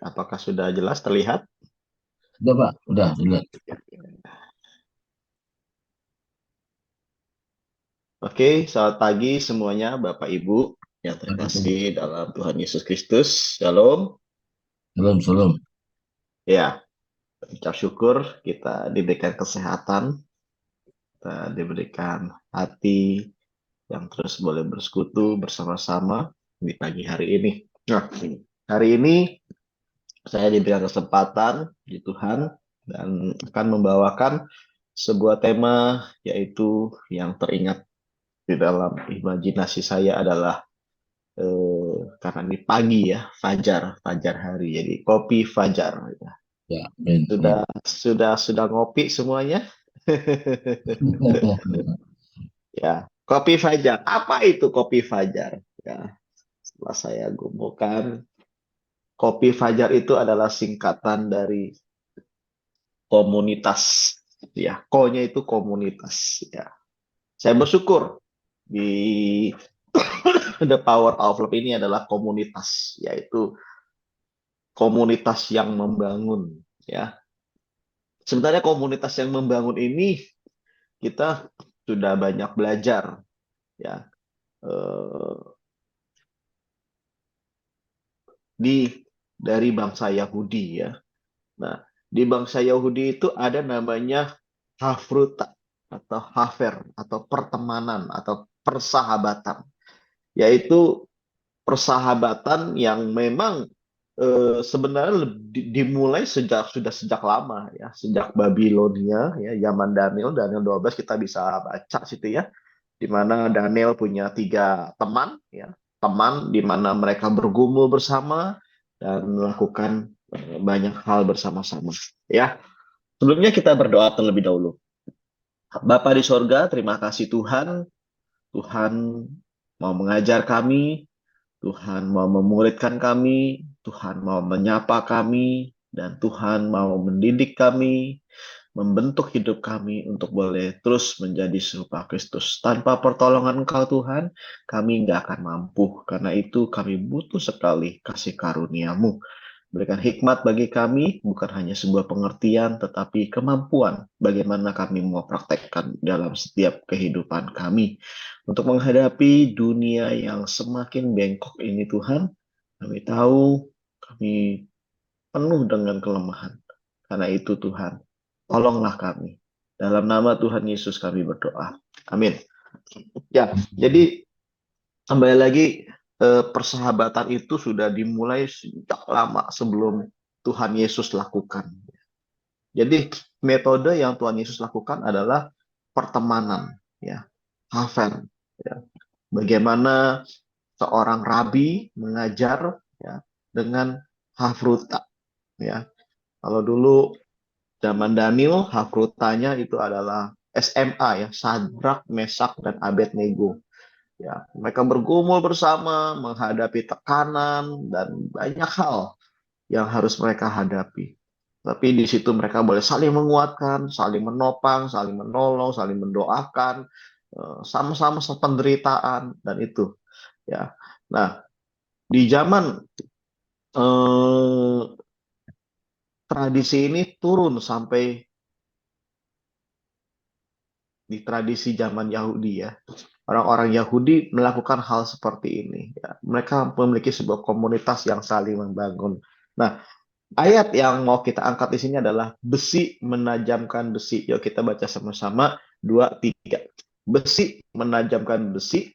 Apakah sudah jelas terlihat? Udah Pak, udah jelas. Oke, selamat pagi semuanya, Bapak Ibu yang Waalaikumsalam. terkasih dalam Tuhan Yesus Kristus. Shalom. Salam, salam. Ya, ucap syukur kita diberikan kesehatan, kita diberikan hati yang terus boleh bersekutu bersama-sama di pagi hari ini. Nah, hari ini saya diberikan kesempatan di Tuhan dan akan membawakan sebuah tema yaitu yang teringat di dalam imajinasi saya adalah karena ini pagi ya, fajar, fajar hari. Jadi kopi fajar. Ya. Ya, amin, amin. Sudah ngopi semuanya? Ya, kopi fajar. Apa itu kopi fajar? Ya, setelah saya gumulkan, kopi fajar itu adalah singkatan dari komunitas. Ya, ko-nya itu komunitas. Ya, saya bersyukur di The Power of Love ini adalah komunitas, yaitu komunitas yang membangun. Ya, sebenarnya komunitas yang membangun ini kita sudah banyak belajar ya eh, di dari bangsa Yahudi ya. Nah, di bangsa Yahudi itu ada namanya hafruta atau hafer atau pertemanan atau persahabatan, yaitu persahabatan yang memang sebenarnya dimulai sejak lama ya, sejak Babilonia ya, zaman Daniel Daniel 12 kita bisa baca situ ya, di mana Daniel punya tiga teman ya, teman di mana mereka bergumul bersama dan melakukan banyak hal bersama-sama ya. Sebelumnya kita berdoa terlebih dahulu. Bapa di sorga, terima kasih Tuhan. Tuhan mau mengajar kami, Tuhan mau memuridkan kami, Tuhan mau menyapa kami, dan Tuhan mau mendidik kami, membentuk hidup kami untuk boleh terus menjadi serupa Kristus. Tanpa pertolongan Engkau Tuhan, kami nggak akan mampu. Karena itu kami butuh sekali kasih karunia-Mu. Berikan hikmat bagi kami, bukan hanya sebuah pengertian, tetapi kemampuan bagaimana kami mau praktekkan dalam setiap kehidupan kami. Untuk menghadapi dunia yang semakin bengkok ini Tuhan, kami tahu kami penuh dengan kelemahan. Karena itu Tuhan, tolonglah kami. Dalam nama Tuhan Yesus kami berdoa. Amin. Ya, jadi kembali lagi persahabatan itu sudah dimulai sejak lama sebelum Tuhan Yesus lakukan. Jadi metode yang Tuhan Yesus lakukan adalah pertemanan, ya, hafen. Ya. Bagaimana seorang rabi mengajar ya dengan hafruta. Ya, kalau dulu zaman Daniel, hafrutanya itu adalah SMA ya, Sadrak, Mesak, dan Abednego. Ya, mereka bergumul bersama menghadapi tekanan dan banyak hal yang harus mereka hadapi. Tapi di situ mereka boleh saling menguatkan, saling menopang, saling menolong, saling mendoakan, sama-sama penderitaan dan itu. Ya, nah di zaman eh, tradisi ini turun sampai di tradisi zaman Yahudi ya. Orang-orang Yahudi melakukan hal seperti ini. Ya. Mereka memiliki sebuah komunitas yang saling membangun. Nah, ayat yang mau kita angkat di sini adalah besi menajamkan besi. Yuk kita baca sama-sama. Dua, tiga. Besi menajamkan besi,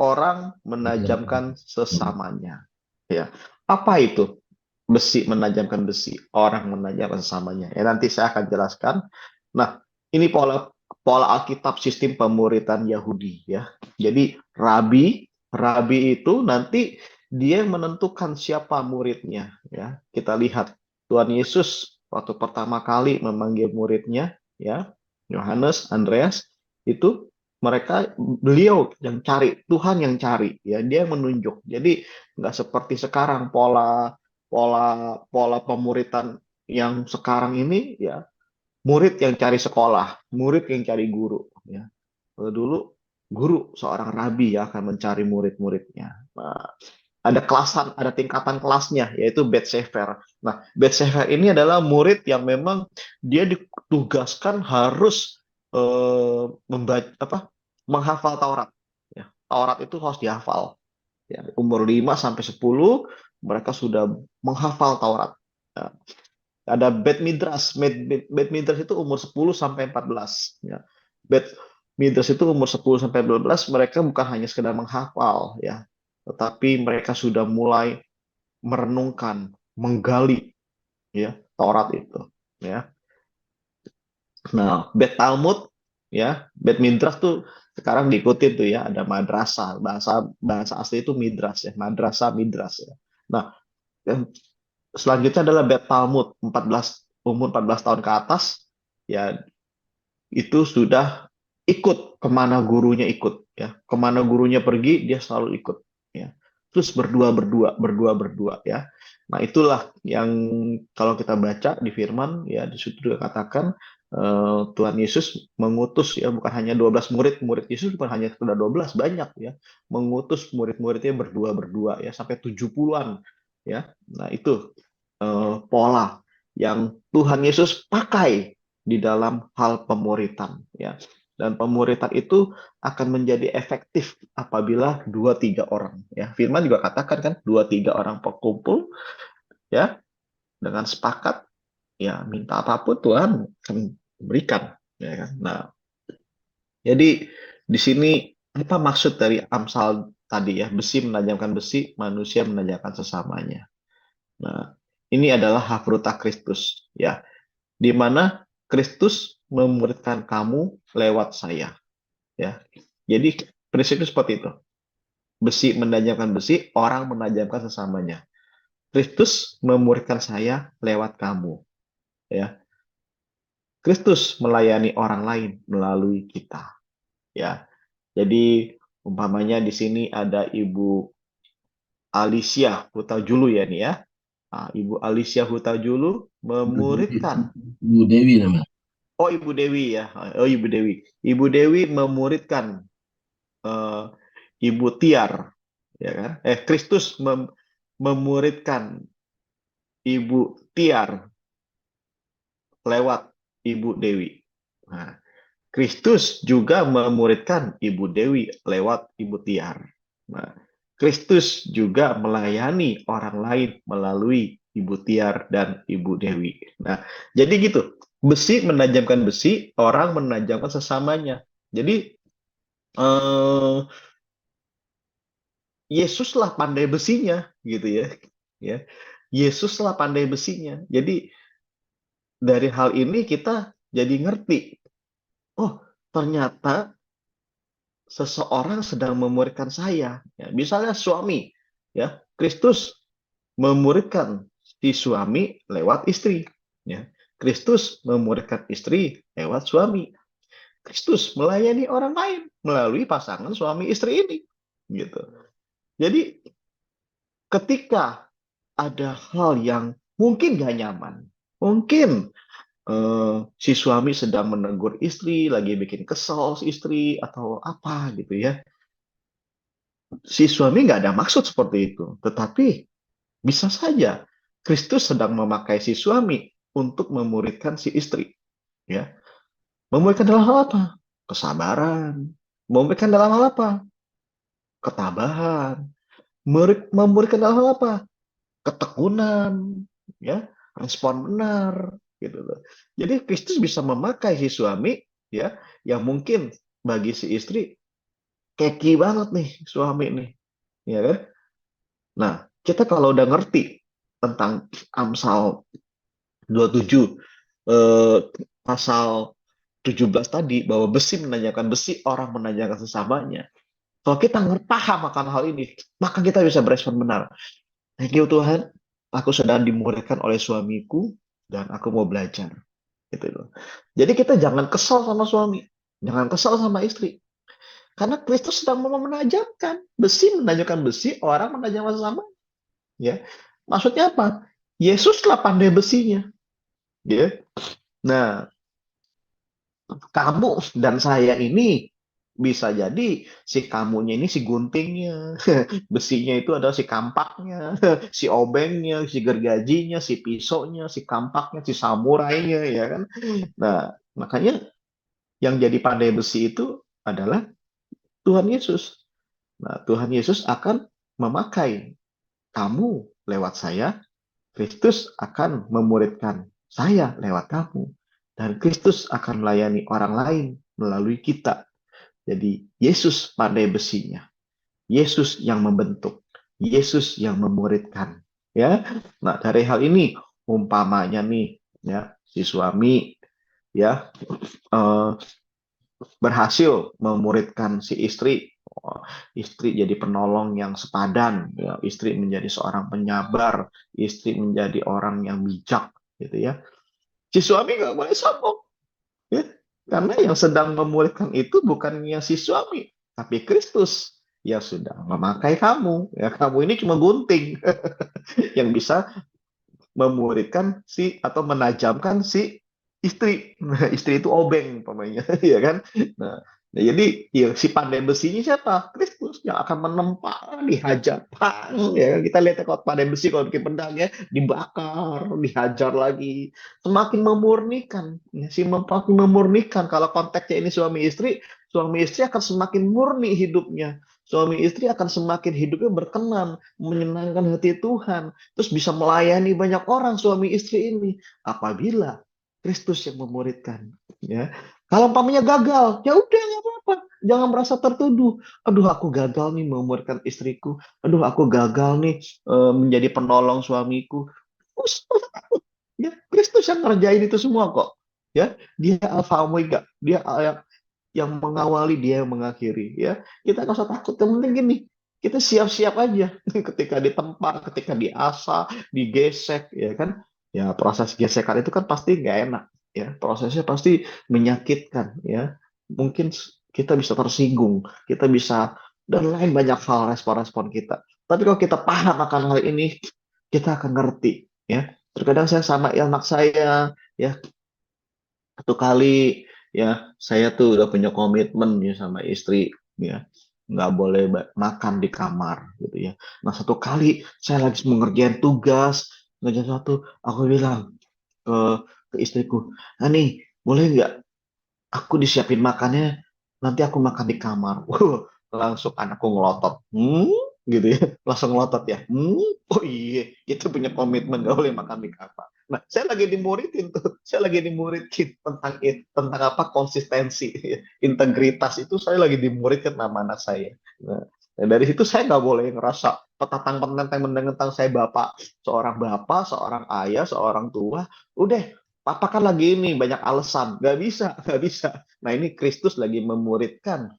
orang menajamkan sesamanya. Ya, apa itu? Besi menajamkan besi, orang menajamkan sesamanya. Ya, nanti saya akan jelaskan. Nah, ini pola pola Alkitab sistem pemuritan Yahudi ya. Jadi rabi itu nanti dia menentukan siapa muridnya ya. Kita lihat Tuhan Yesus waktu pertama kali memanggil muridnya ya, Yohanes, Andreas itu mereka beliau yang cari, Tuhan yang cari ya, dia yang menunjuk. Jadi nggak seperti sekarang pola pola pola pemuritan yang sekarang ini ya, murid yang cari sekolah, murid yang cari guru ya. Kalau dulu guru seorang rabi ya akan mencari murid-muridnya. Nah, ada tingkatan kelasnya, yaitu Betsefer. Nah, Betsefer ini adalah murid yang memang dia ditugaskan harus membaca menghafal Taurat. Ya, Taurat itu harus dihafal. Ya, umur 5 sampai 10 mereka sudah menghafal Taurat. Ya, ada Bet Midras. Bet Midras itu umur 10 sampai 14. Ya. Bet Midras itu umur 10 sampai 12 mereka bukan hanya sekedar menghafal ya, tetapi mereka sudah mulai merenungkan, menggali ya Taurat itu ya. Nah, Bet Talmud ya, Bet Midras tuh sekarang diikutin tuh ya, ada madrasah, bahasa bahasa asli itu midras ya, madrasah midras ya. Nah, yang selanjutnya adalah Bet Talmud, 14 umur 14 tahun ke atas ya, itu sudah ikut kemana gurunya ikut ya, kemana gurunya pergi dia selalu ikut ya, terus berdua berdua berdua berdua ya. Nah, itulah yang kalau kita baca di Firman ya, di situ juga katakan Tuhan Yesus mengutus ya, bukan hanya 12 murid, murid Yesus bukan hanya sekedar 12, banyak ya, mengutus murid-muridnya berdua berdua ya sampai 70-an ya. Nah, itu pola yang Tuhan Yesus pakai di dalam hal pemuritan ya, dan pemuritan itu akan menjadi efektif apabila 2-3 orang ya, firman juga katakan kan 2-3 orang berkumpul ya dengan sepakat ya, minta apapun Tuhan akan berikan ya kan. Nah, jadi di sini apa maksud dari Amsal tadi ya, besi menajamkan besi, manusia menajamkan sesamanya. Nah, ini adalah hafruta Kristus ya, di mana Kristus memuridkan kamu lewat saya ya. Jadi prinsipnya seperti itu. Besi menajamkan besi, orang menajamkan sesamanya. Kristus memuridkan saya lewat kamu ya. Kristus melayani orang lain melalui kita ya. Jadi umpamanya di sini ada Ibu Alicia Hutajulu ya nih ya. Nah, Ibu Alicia Hutajulu memuridkan. Bu Dewi namanya. Oh, Ibu Dewi ya. Oh, Ibu Dewi. Ibu Dewi memuridkan eh, Ibu Tiar, ya kan? Kristus memuridkan Ibu Tiar lewat Ibu Dewi. Nah, Kristus juga memuridkan Ibu Dewi lewat Ibu Tiar. Nah, Kristus juga melayani orang lain melalui Ibu Tiar dan Ibu Dewi. Nah, jadi gitu. Besi menajamkan besi, orang menajamkan sesamanya. Jadi eh, Yesuslah pandai besinya, gitu ya. Ya, Yesuslah pandai besinya. Jadi dari hal ini kita jadi ngerti, oh ternyata seseorang sedang memuridkan saya. Ya, misalnya suami, ya Kristus memuridkan si suami lewat istri. Ya, Kristus memuridkan istri lewat suami. Kristus melayani orang lain melalui pasangan suami istri ini, gitu. Jadi ketika ada hal yang mungkin gak nyaman, mungkin si suami sedang menegur istri, lagi bikin kesel si istri atau apa gitu ya. Si suami nggak ada maksud seperti itu, tetapi bisa saja Kristus sedang memakai si suami untuk memuridkan si istri, ya. Memuridkan dalam hal apa? Kesabaran. Memuridkan dalam hal apa? Ketabahan. Memuridkan dalam hal apa? Ketekunan, ya, respon benar, gitu loh. Jadi Kristus bisa memakai si suami, ya, yang mungkin bagi si istri keki banget nih suami nih, ya kan? Nah, kita kalau udah ngerti tentang Amsal 27 eh, pasal 17 tadi, bahwa besi menanyakan besi, orang menanyakan sesamanya. Kalau kita paham akan hal ini, maka kita bisa berespon benar. Thank you Tuhan, aku sedang dimuridkan oleh suamiku dan aku mau belajar. Gitu loh. Jadi kita jangan kesal sama suami, jangan kesal sama istri. Karena Kristus sedang mau menajamkan besi, menajamkan besi, orang menajamkan sama. Ya, maksudnya apa? Yesuslah pandai besinya. Ya. Nah, kamu dan saya ini bisa jadi si kamunya ini si guntingnya, besinya itu adalah si kampaknya, si obengnya, si gergajinya, si pisaunya, si kampaknya, si samurainya, ya kan? Nah, makanya yang jadi pandai besi itu adalah Tuhan Yesus. Nah, Tuhan Yesus akan memakai kamu lewat saya, Kristus akan memuridkan saya lewat kamu, dan Kristus akan melayani orang lain melalui kita. Jadi Yesus pandai besinya, Yesus yang membentuk, Yesus yang memuridkan. Ya, nah dari hal ini umpamanya nih, ya si suami ya eh, berhasil memuridkan si istri. Oh, istri jadi penolong yang sepadan, ya. Istri menjadi seorang penyabar, istri menjadi orang yang bijak, gitu ya. Si suami nggak boleh sombong, ya. Karena yang sedang memuridkan itu bukannya si suami, tapi Kristus yang sudah memakai kamu. Ya, kamu ini cuma gunting yang bisa memuridkan si atau menajamkan si istri. Nah, istri itu obeng pemainnya, ya kan? Nah, nah, jadi ya, si pandai besinya siapa? Kristus yang akan menempa, dihajar, pang, ya kan? Kita lihat ya, kalau pandai besi kalau bikin pedang ya dibakar, dihajar lagi, semakin memurnikan. Ya, semakin memurnikan. Kalau konteksnya ini suami istri akan semakin murni hidupnya. Suami istri akan semakin hidupnya berkenan, menyenangkan hati Tuhan, terus bisa melayani banyak orang suami istri ini apabila Kristus yang memuridkan, ya. Kalau umpamanya gagal, ya udah nggak apa-apa, jangan merasa tertuduh. Aduh, aku gagal nih memuridkan istriku, aduh aku gagal nih menjadi penolong suamiku. Ya, Kristus yang ngerjain itu semua kok, ya. Dia Alfa Omega, dia yang mengawali, dia yang mengakhiri, ya. Kita nggak usah takut, yang penting gini, kita siap-siap aja ketika ditempa, ketika diasah, digesek, ya kan. Ya, proses gesekan itu kan pasti nggak enak, ya. Prosesnya pasti menyakitkan, ya. Mungkin kita bisa tersinggung, kita bisa, dan lain banyak hal respon-respon kita. Tapi kalau kita paham akan hal ini, kita akan ngerti, ya. Terkadang saya sama anak saya, ya, satu kali, ya saya tuh udah punya komitmen ya sama istri, ya nggak boleh makan di kamar, gitu ya. Nah, satu kali saya lagi mengerjain tugas, ngerjain satu, aku bilang ke istriku, "Ah, nih boleh nggak aku disiapin makannya, nanti aku makan di kamar." Langsung anakku ngelotot, gitu ya, langsung ngelotot ya, oh iya, itu punya komitmen gak boleh makan di kamar. Nah, saya lagi dimuridin tuh, saya lagi dimuridin tentang apa konsistensi, integritas itu saya lagi dimuridkan sama anak saya. Nah, dari situ saya nggak boleh ngerasa petatang penteng mentang saya bapak, seorang ayah, seorang tua. Udah, papa kan lagi ini banyak alasan, nggak bisa, nggak bisa. Nah, ini Kristus lagi memuridkan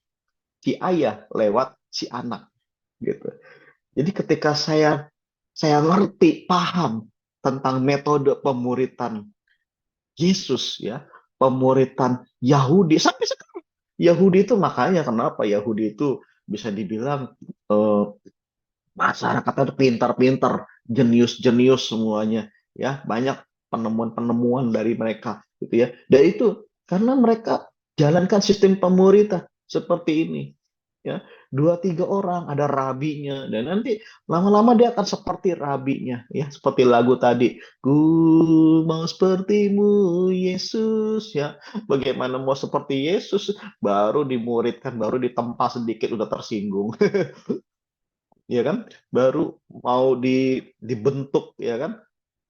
si ayah lewat si anak, gitu. Jadi ketika saya ngerti, paham tentang metode pemuritan Yesus, ya, pemuritan Yahudi sampai sekarang. Yahudi itu makanya kenapa Yahudi itu bisa dibilang eh, masyarakatnya pintar-pintar, jenius-jenius semuanya, ya, banyak penemuan-penemuan dari mereka, gitu ya. Dan itu karena mereka jalankan sistem pemuritan seperti ini, ya. Dua tiga orang ada rabinya, dan nanti lama-lama dia akan seperti rabinya, ya, seperti lagu tadi, ku mau sepertimu Yesus, ya. Bagaimana mau seperti Yesus, baru dimuridkan, baru ditempa sedikit udah tersinggung. Ya kan, baru mau dibentuk, ya kan,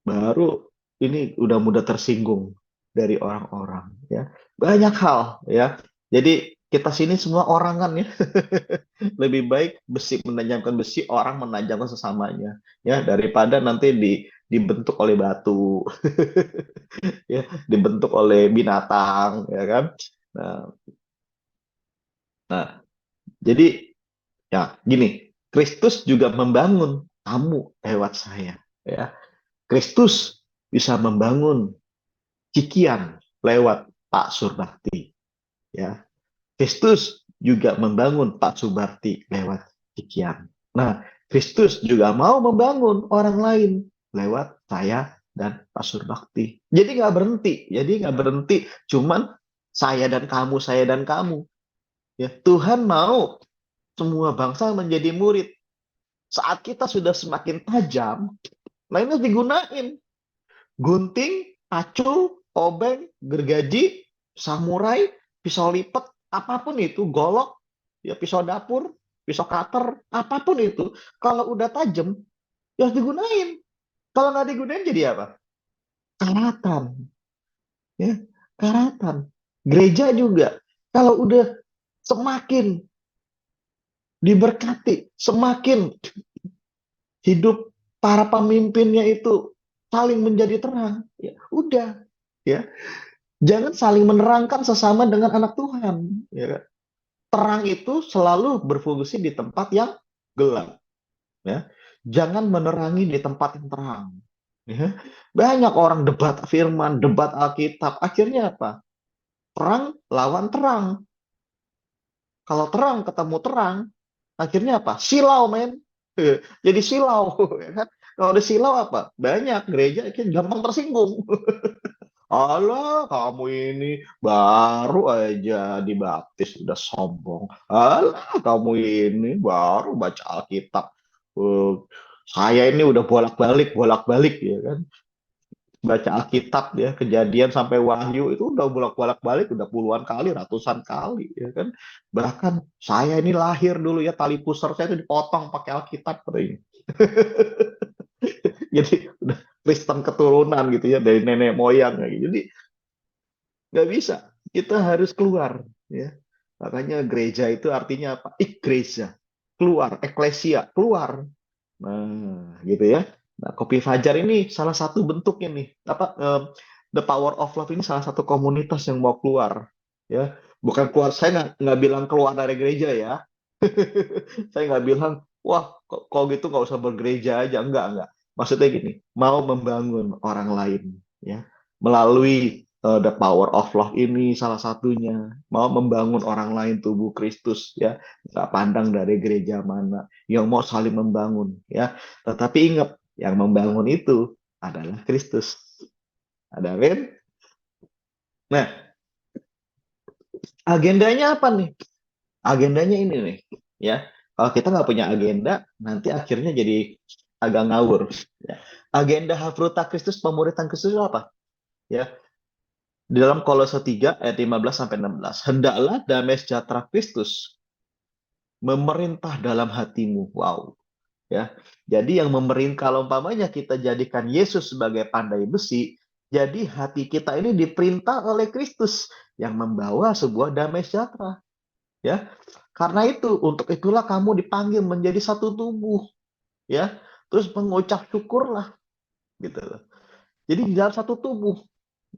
baru ini udah mudah tersinggung dari orang-orang, ya, banyak hal, ya. Jadi kita sini semua orang kan, ya. Lebih baik besi menajamkan besi, orang menajamkan sesamanya, ya, daripada nanti dibentuk oleh batu, ya, dibentuk oleh binatang, ya kan. Nah, nah, jadi ya gini, Kristus juga membangun kamu lewat saya, ya. Kristus bisa membangun Cikian lewat Pak Surbakti, ya. Kristus juga membangun Pak Subarti lewat Cikian. Nah, Kristus juga mau membangun orang lain lewat saya dan Pak Surbakti. Jadi nggak berhenti, cuman saya dan kamu, saya dan kamu. Ya, Tuhan mau semua bangsa menjadi murid. Saat kita sudah semakin tajam, nah ini digunain. Gunting, acu, obeng, gergaji, samurai, pisau lipat, apapun itu, golok, ya pisau dapur, pisau cutter, apapun itu. Kalau udah tajam, ya harus digunain. Kalau nggak digunain jadi apa? Karatan. Ya, karatan. Gereja juga. Kalau udah semakin diberkati, semakin hidup para pemimpinnya itu saling menjadi terang. Ya, udah, ya. Jangan saling menerangkan sesama dengan anak Tuhan. Ya, kan? Terang itu selalu berfungsi di tempat yang gelap. Ya. Jangan menerangi di tempat yang terang. Ya. Banyak orang debat firman, debat Alkitab. Akhirnya apa? Terang lawan terang. Kalau terang ketemu terang, akhirnya apa? Silau, men. Jadi silau. Ya kan? Kalau ada silau apa? Banyak gereja gampang tersinggung. Alah, kamu ini baru aja dibaptis, udah sombong. Alah, kamu ini baru baca Alkitab. Eh, saya ini udah bolak-balik ya kan. Baca Alkitab ya, kejadian sampai Wahyu itu udah bolak-balik, udah puluhan kali, ratusan kali ya kan. Bahkan saya ini lahir dulu ya, tali pusar saya itu dipotong pakai Alkitab katanya. Jadi udah Kristen keturunan gitu ya, dari nenek moyang gitu. Jadi nggak bisa, kita harus keluar ya. Makanya gereja itu artinya apa? Igreja, keluar, eklesia, keluar. Nah, gitu ya. Nah, Kopi Fajar ini salah satu bentuknya nih. The Power of Love ini salah satu komunitas yang mau keluar ya. Bukan keluar, saya nggak bilang keluar dari gereja ya. Saya nggak bilang, wah, kok gitu nggak usah bergereja aja. Enggak. Maksudnya gini, mau membangun orang lain, ya, melalui the power of love ini salah satunya, mau membangun orang lain tubuh Kristus, ya, nggak pandang dari gereja mana, yang mau saling membangun, ya. Tetapi ingat, yang membangun itu adalah Kristus. Ada, men? Nah, agendanya apa nih? Agendanya ini nih, ya. Kalau kita nggak punya agenda, nanti akhirnya jadi agak ngawur. Ya. Agenda Hafruta Kristus, pemuritan Kristus itu apa? Ya, di dalam Kolose 3 ayat 15 sampai 16. Hendaklah damai sejahtera Kristus memerintah dalam hatimu. Wow, ya. Jadi yang memerintah, kalau umpamanya kita jadikan Yesus sebagai pandai besi, jadi hati kita ini diperintah oleh Kristus yang membawa sebuah damai sejahtera. Ya, karena itu, untuk itulah kamu dipanggil menjadi satu tubuh, ya. Terus mengucap syukurlah, gitu loh. Jadi di dalam satu tubuh,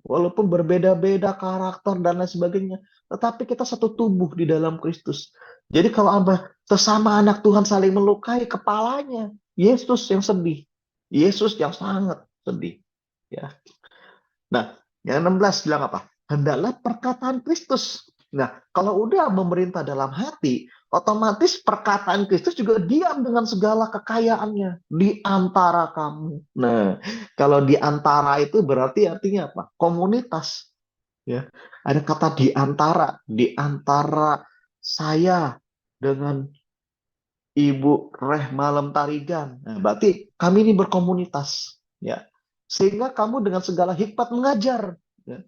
walaupun berbeda-beda karakter dan lain sebagainya, tetapi kita satu tubuh di dalam Kristus. Jadi kalau sesama anak Tuhan saling melukai, kepalanya Yesus yang sedih, Yesus yang sangat sedih, ya. Nah, yang 16 bilang apa? Hendaklah perkataan Kristus. Nah, kalau udah memerintah dalam hati, otomatis perkataan Kristus juga diam dengan segala kekayaannya di antara kamu. Nah, kalau di antara itu berarti artinya apa? Komunitas. Ya, ada kata di antara saya dengan Ibu Reh Malam Tarigan. Nah, berarti kami ini berkomunitas. Ya, sehingga kamu dengan segala hikmat mengajar. Ya.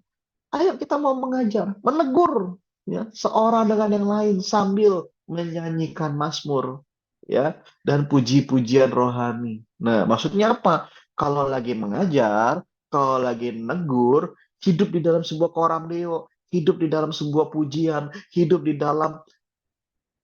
Ayo kita mau mengajar, menegur, ya, seorang dengan yang lain sambil menyanyikan mazmur, ya, dan puji-pujian rohani. Nah, maksudnya apa? Kalau lagi mengajar, kalau lagi negur, hidup di dalam sebuah koramdeo, hidup di dalam sebuah pujian, hidup di dalam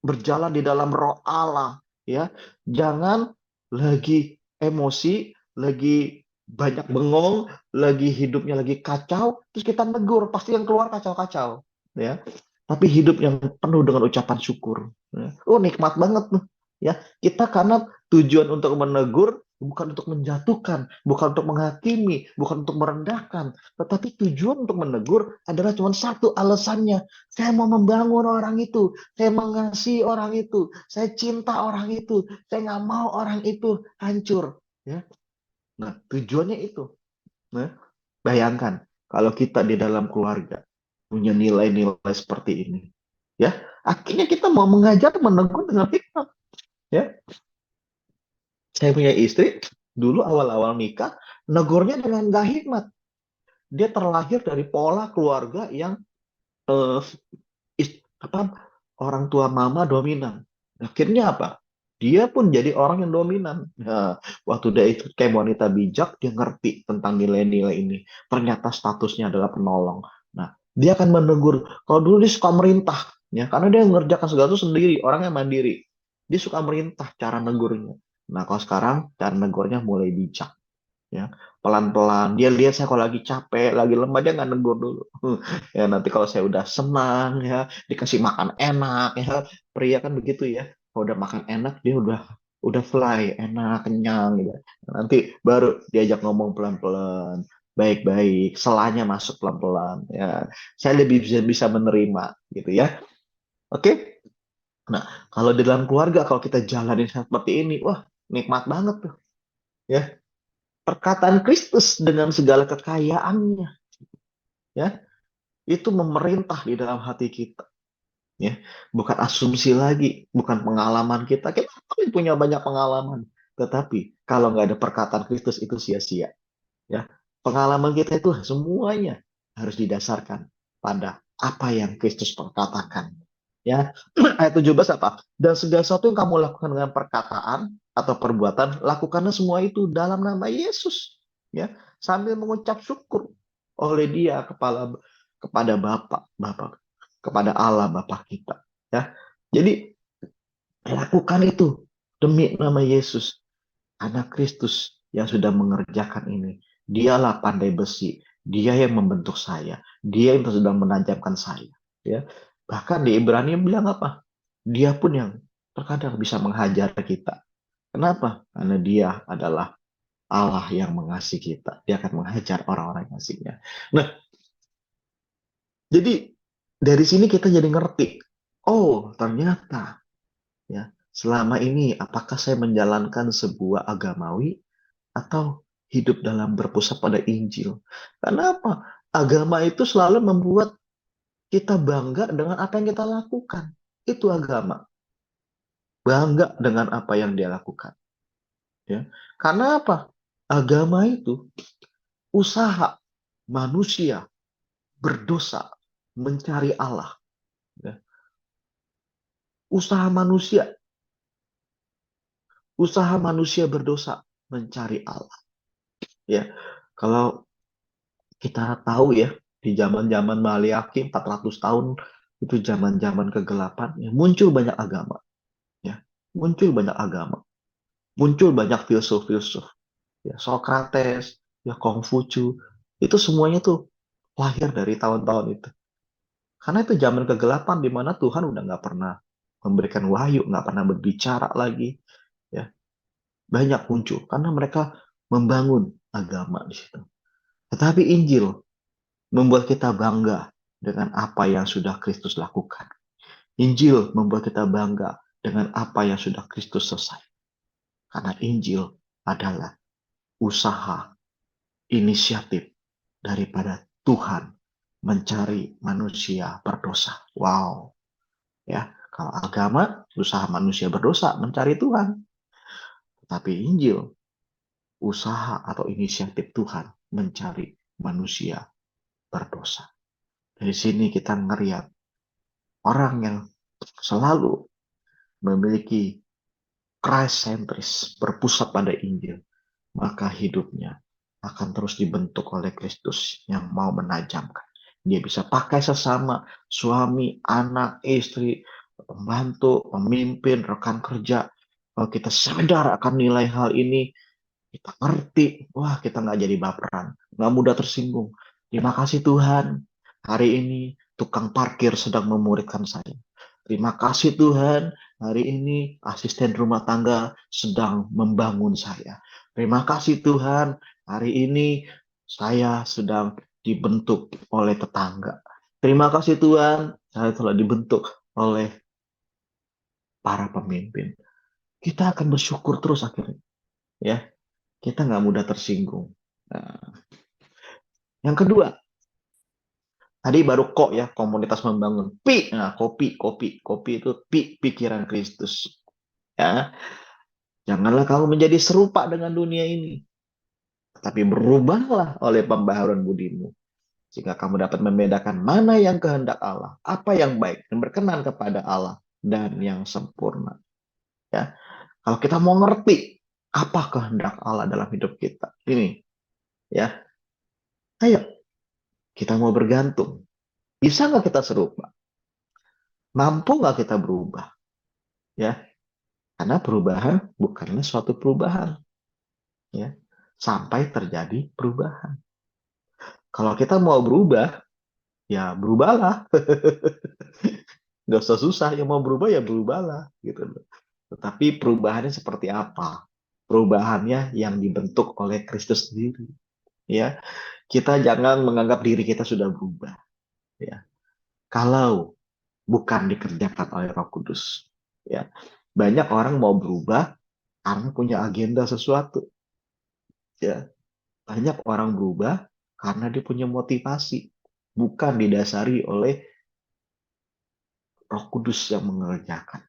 berjalan di dalam roh Allah, ya. Jangan lagi emosi, lagi banyak bengong, lagi hidupnya lagi kacau, terus kita negur, pasti yang keluar kacau-kacau, ya. Tapi hidup yang penuh dengan ucapan syukur. Ya. Oh, nikmat banget tuh. Ya, kita karena tujuan untuk menegur bukan untuk menjatuhkan, bukan untuk menghakimi, bukan untuk merendahkan, tetapi tujuan untuk menegur adalah cuma satu alasannya. Saya mau membangun orang itu, saya mengasihi orang itu, saya cinta orang itu, saya nggak mau orang itu hancur. Ya, nah tujuannya itu. Nah, bayangkan kalau kita di dalam keluarga punya nilai-nilai seperti ini, ya. Akhirnya kita mau mengajar, menegur dengan hikmat. Ya, saya punya istri dulu awal-awal nikah, negurnya dengan gak hikmat. Dia terlahir dari pola keluarga yang eh, orang tua mama dominan. Akhirnya apa? Dia pun jadi orang yang dominan. Nah, waktu dia itu kayak wanita bijak, dia ngerti tentang nilai-nilai ini. Ternyata statusnya adalah penolong. Nah, dia akan menegur. Kalau dulu dia suka merintah, ya, karena dia mengerjakan segala itu sendiri, orangnya mandiri. Dia suka merintah cara negurnya. Nah, kalau sekarang cara negurnya mulai bijak, ya, pelan-pelan. Dia lihat saya kalau lagi capek, lagi lemah, dia nggak negur dulu. Ya, nanti kalau saya udah senang, ya, dikasih makan enak, ya, pria kan begitu ya. Kalau udah makan enak, dia udah fly, enak, kenyang gitu. Nanti baru diajak ngomong pelan-pelan, baik-baik, selanya masuk pelan-pelan. Ya, saya lebih bisa bisa menerima gitu ya. Oke. Nah, kalau di dalam keluarga, kalau kita jalanin seperti ini, wah, nikmat banget tuh. Ya, perkataan Kristus dengan segala kekayaannya, ya, itu memerintah di dalam hati kita, ya, bukan asumsi lagi, bukan pengalaman kita. Kita mungkin punya banyak pengalaman, tetapi kalau nggak ada perkataan Kristus itu sia-sia, ya. Pengalaman kita itu semuanya harus didasarkan pada apa yang Kristus perkatakan, ya. Ayat 17 apa? Dan segala sesuatu yang kamu lakukan dengan perkataan atau perbuatan, lakukanlah semua itu dalam nama Yesus, ya, sambil mengucap syukur oleh Dia kepada Bapa, kepada Allah Bapa kita, ya. Jadi lakukan itu demi nama Yesus, anak Kristus yang sudah mengerjakan ini. Dialah pandai besi, dia yang membentuk saya, dia yang sedang menajamkan saya, ya. Bahkan di Ibrani bilang apa? Dia pun yang terkadang bisa menghajar kita. Kenapa? Karena dia adalah Allah yang mengasihi kita. Dia akan menghajar orang-orang yang kasihnya. Nah, jadi dari sini kita jadi ngerti. Oh, ternyata, ya, selama ini apakah saya menjalankan sebuah agamawi atau hidup dalam berpusat pada Injil? Karena apa? Agama itu selalu membuat kita bangga dengan apa yang kita lakukan. Itu agama. Bangga dengan apa yang dia lakukan. Ya. Karena apa? Agama itu usaha manusia berdosa mencari Allah. Ya. Usaha manusia, usaha manusia berdosa mencari Allah. Ya, kalau kita tahu ya, di zaman-zaman Maliaki 400 tahun itu zaman-zaman kegelapan, ya, muncul banyak agama, ya, muncul banyak agama, muncul banyak filsuf-filsuf, ya, Socrates, ya, Kongfucu, itu semuanya tuh lahir dari tahun-tahun itu. Karena itu zaman kegelapan di mana Tuhan udah nggak pernah memberikan wahyu, nggak pernah berbicara lagi, ya, banyak muncul karena mereka membangun agama di situ. Tetapi Injil membuat kita bangga dengan apa yang sudah Kristus lakukan. Injil membuat kita bangga dengan apa yang sudah Kristus selesai. Karena Injil adalah usaha, inisiatif daripada Tuhan mencari manusia berdosa. Wow, ya. Kalau agama, usaha manusia berdosa mencari Tuhan. Tapi Injil, usaha atau inisiatif Tuhan mencari manusia berdosa. Dari sini kita ngelihat orang yang selalu memiliki Christ centris, berpusat pada Injil, maka hidupnya akan terus dibentuk oleh Kristus yang mau menajamkan. Dia bisa pakai sesama, suami, anak, istri, pembantu, pemimpin, rekan kerja. Kalau kita sadar akan nilai hal ini, kita ngerti, wah, kita nggak jadi baperan, nggak mudah tersinggung. Terima kasih Tuhan, hari ini tukang parkir sedang memuridkan saya. Terima kasih Tuhan, hari ini asisten rumah tangga sedang membangun saya. Terima kasih Tuhan, hari ini saya sedang dibentuk oleh tetangga. Terima kasih Tuhan, saya telah dibentuk oleh para pemimpin. Kita akan bersyukur terus akhirnya, ya. Kita nggak mudah tersinggung. Nah, yang kedua, Tadi baru kok ya, komunitas membangun. Pi, nah kopi itu pikiran Kristus. Ya, janganlah kamu menjadi serupa dengan dunia ini, tapi berubahlah oleh pembaharuan budimu, sehingga kamu dapat membedakan mana yang kehendak Allah, apa yang baik dan berkenan kepada Allah dan yang sempurna. Ya, kalau kita mau ngerti apa kehendak Allah dalam hidup kita, ini ya, ayo kita mau bergantung. Bisa nggak kita serupa? Mampu nggak kita berubah? Ya, karena perubahan bukanlah suatu perubahan, ya, sampai terjadi perubahan. Kalau kita mau berubah, ya berubahlah. Nggak usah susah, yang mau berubah ya berubahlah gitu loh. Tetapi perubahannya seperti apa? Perubahannya yang dibentuk oleh Kristus sendiri. Ya, kita jangan menganggap diri kita sudah berubah. Ya, kalau bukan dikerjakan oleh Roh Kudus. Ya, banyak orang mau berubah karena punya agenda sesuatu. Ya, banyak orang berubah karena dia punya motivasi, bukan didasari oleh Roh Kudus yang mengerjakan.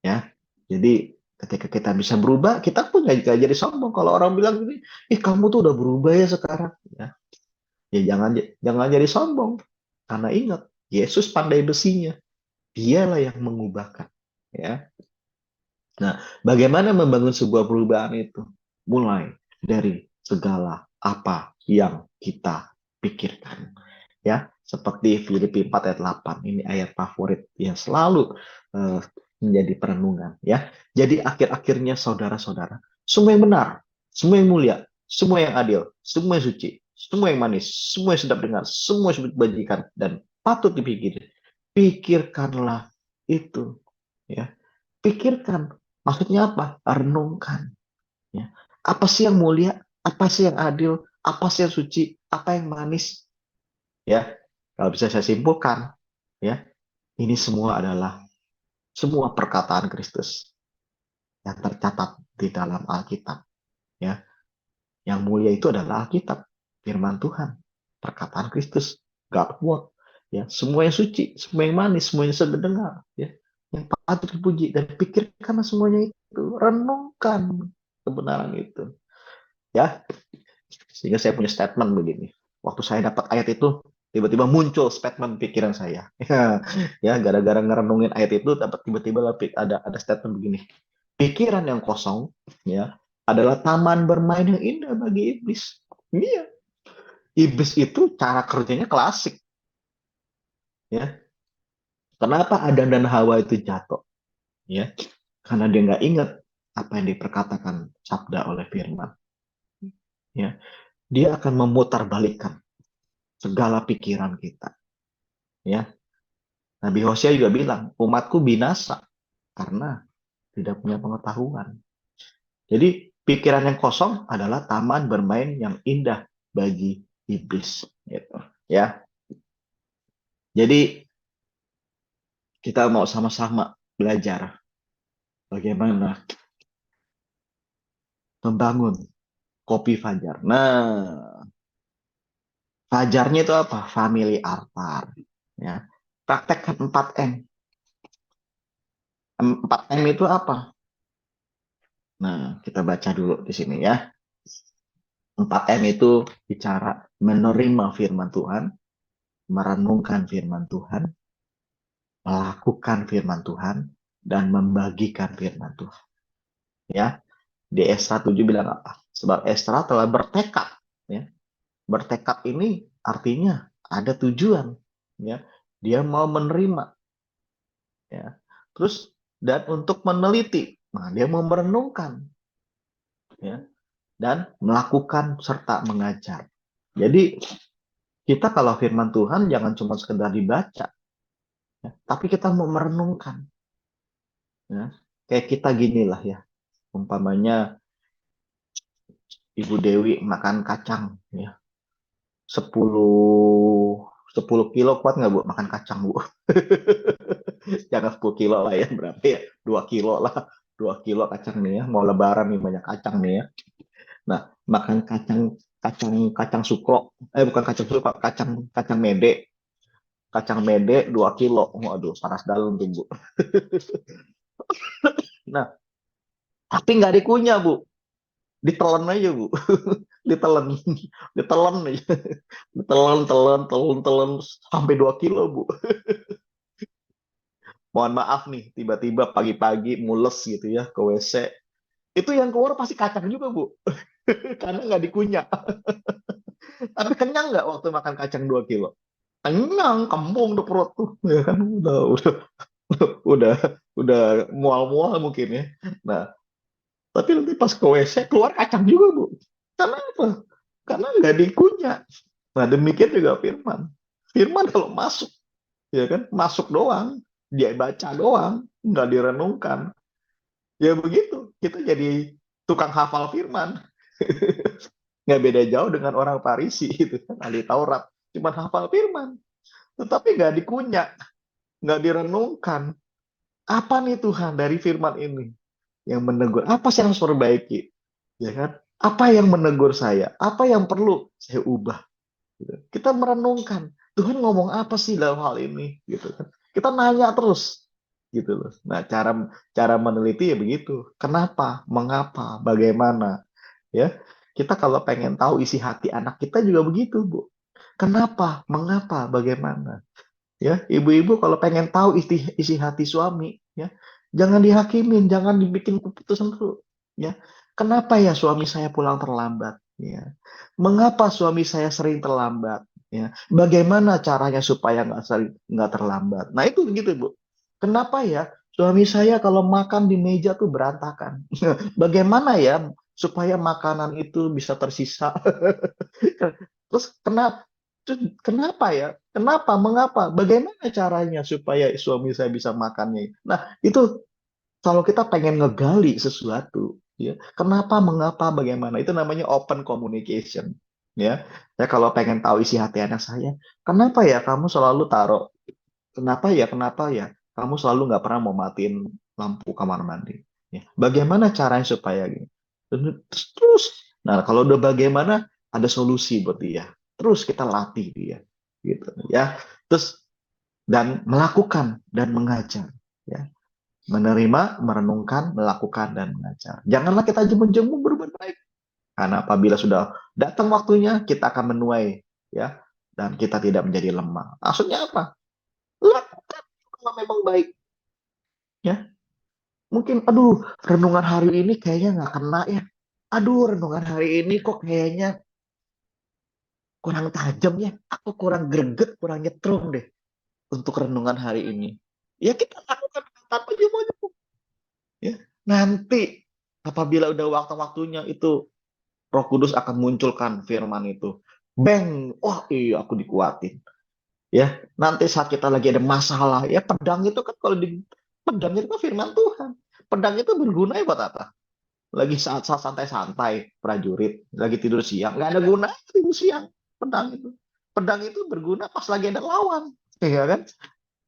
Ya, jadi ketika kita bisa berubah, kita pun nggak jadi sombong. Kalau orang bilang gini, ih kamu tuh udah berubah ya sekarang. Ya jangan jangan jadi sombong. Karena ingat, Yesus pandai besinya. Dialah yang mengubahkan. Ya. Nah, bagaimana membangun sebuah perubahan itu? Mulai dari segala apa yang kita pikirkan. Ya, seperti Filipi 4 ayat 8. Ini ayat favorit yang selalu menjadi perenungan. Ya, jadi akhir-akhirnya saudara-saudara, semua yang benar, semua yang mulia, semua yang adil, semua yang suci, semua yang manis, semua yang sedap dengar, semua yang bajikan dan patut dipikir. Pikirkanlah itu. Ya, pikirkan. Maksudnya apa? Renungkan. Ya. Apa sih yang mulia? Apa sih yang adil? Apa sih yang suci? Apa yang manis? Ya, kalau bisa saya simpulkan, ya, ini semua adalah semua perkataan Kristus yang tercatat di dalam Alkitab. Ya, yang mulia itu adalah Alkitab, Firman Tuhan, perkataan Kristus, God Word. Ya, semua yang suci, semua yang manis, semua yang sedengar, ya, yang patut dipuji dan pikirkan semuanya itu, renungkan kebenaran itu. Ya, sehingga saya punya statement begini. Waktu saya dapat ayat itu, tiba-tiba muncul statement pikiran saya. Ya, gara-gara ngerenungin ayat itu, dapat tiba-tiba ada statement begini. Pikiran yang kosong, ya, adalah taman bermain yang indah bagi iblis. Iya, iblis itu cara kerjanya klasik. Ya, kenapa Adam dan Hawa itu jatuh? Ya, karena dia nggak ingat apa yang diperkatakan sabda oleh Firman. Ya, dia akan memutarbalikkan segala pikiran kita. Ya, Nabi Hosea juga bilang, umatku binasa karena tidak punya pengetahuan. Jadi pikiran yang kosong adalah taman bermain yang indah bagi iblis. Gitu. Ya, jadi kita mau sama-sama belajar bagaimana membangun kopi Fajar. Nah, Fajarnya itu apa? Family altar. Ya, praktekkan 4M. 4M itu apa? Nah, kita baca dulu di sini ya. 4M itu bicara menerima firman Tuhan, merenungkan firman Tuhan, melakukan firman Tuhan, dan membagikan firman Tuhan. Ya, di Esra 7 bilang apa? Sebab Esra telah bertekad. Ya. Bertekad ini artinya ada tujuan. Ya. Dia mau menerima. Ya. Terus, dan untuk meneliti. Nah, dia mau merenungkan. Ya. Dan melakukan serta mengajar. Jadi, kita kalau firman Tuhan jangan cuma sekedar dibaca. Ya. Tapi kita mau merenungkan. Ya. Kayak kita gini lah ya. Umpamanya Ibu Dewi makan kacang ya. 10 10 kilo kuat nggak Bu makan kacang Bu? Jangan 10 kilo lah ya, berapa ya? 2 kilo lah. 2 kilo kacang nih ya. Mau lebaran nih banyak kacang nih ya. Nah, makan kacang kacang sukro, bukan kacang sukro, kacang kacang mede 2 kilo. Waduh, panas dalam tuh, Bu. Nah, tapi nggak dikunyah, Bu. Ditelan aja, Bu. Ditelan. Ditelan aja. Ditelan, telan, telan, telan sampai 2 kilo, Bu. Mohon maaf nih, tiba-tiba pagi-pagi mules gitu ya ke WC. Itu yang keluar pasti kacang juga, Bu. Karena nggak dikunyah. Tapi kenyang nggak waktu makan kacang 2 kilo? Kenyang, kembung tuh perut tuh. Ya kan, udah, udah mual-mual mungkin ya. Nah, tapi nanti pas ke WC keluar kacang juga, Bu. Karena apa? Karena nggak dikunyah. Nah, demikian juga firman. Firman kalau masuk, ya kan, masuk doang, dia baca doang, nggak direnungkan. Ya begitu, kita jadi tukang hafal firman. Nggak beda jauh dengan orang Farisi itu kan, ahli Taurat. Cuma hafal firman, tetapi nggak dikunyah, nggak direnungkan. Apa nih Tuhan dari firman ini yang menegur? Apa sih yang harus perbaiki? Ya kan? Apa yang menegur saya? Apa yang perlu saya ubah? Gitu. Kita merenungkan, Tuhan ngomong apa sih dalam hal ini? Gitu kan? Kita nanya terus, gitu loh. Nah, cara cara meneliti ya begitu. Kenapa? Mengapa? Bagaimana? Ya, kita kalau pengen tahu isi hati anak kita juga begitu, Bu. Kenapa? Mengapa? Bagaimana? Ya, ibu-ibu kalau pengen tahu isi hati suami, ya, jangan dihakimin, jangan dibikin keputusan dulu. Ya, kenapa ya suami saya pulang terlambat? Ya, mengapa suami saya sering terlambat? Ya, bagaimana caranya supaya nggak terlambat? Nah itu begitu, Bu. Kenapa ya suami saya kalau makan di meja tuh berantakan? Bagaimana ya supaya makanan itu bisa tersisa? Terus kenapa ya? Kenapa? Mengapa? Bagaimana caranya supaya suami saya bisa makannya? Nah, itu kalau kita pengen ngegali sesuatu, ya, kenapa, mengapa, bagaimana? Itu namanya open communication. Ya, saya kalau pengen tahu isi hati anak saya, kenapa ya kamu selalu taruh? Kenapa ya? Kamu selalu nggak pernah mau matiin lampu kamar mandi. Ya, bagaimana caranya supaya gini? Terus, nah kalau udah bagaimana, ada solusi buat dia. Terus kita latih dia, gitu ya. Terus dan melakukan dan mengajar, ya. Menerima, merenungkan, melakukan dan mengajar. Janganlah kita jemu-jemu berbuat baik. Karena apabila sudah datang waktunya, kita akan menuai, ya, dan kita tidak menjadi lemah. Maksudnya apa? Lakukan kalau memang baik, ya. Mungkin, aduh, renungan hari ini kayaknya nggak kena ya. Aduh, renungan hari ini kok kayaknya kurang tajam ya. Aku kurang greget, kurang nyetrum deh untuk renungan hari ini. Ya kita lakukan tanpa jemu-jemu. Ya. Nanti apabila udah waktu-waktunya itu, Roh Kudus akan munculkan firman itu. Bang, wah iya aku dikuatin. Ya, nanti saat kita lagi ada masalah, ya pedang itu kan kalau di pedang itu kan firman Tuhan. Pedang itu berguna buat apa? Lagi saat-saat santai-santai, prajurit lagi tidur siang, nggak ada guna tidur siang. Pedang itu, pedang itu berguna pas lagi ada lawan, ya kan?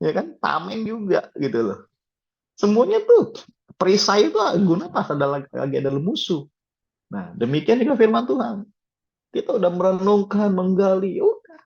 Ya kan, tameng juga gitu loh. Semuanya tuh perisai itu guna pas ada lagi ada musuh. Nah, demikian juga firman Tuhan. Kita udah merenungkan, menggali, udah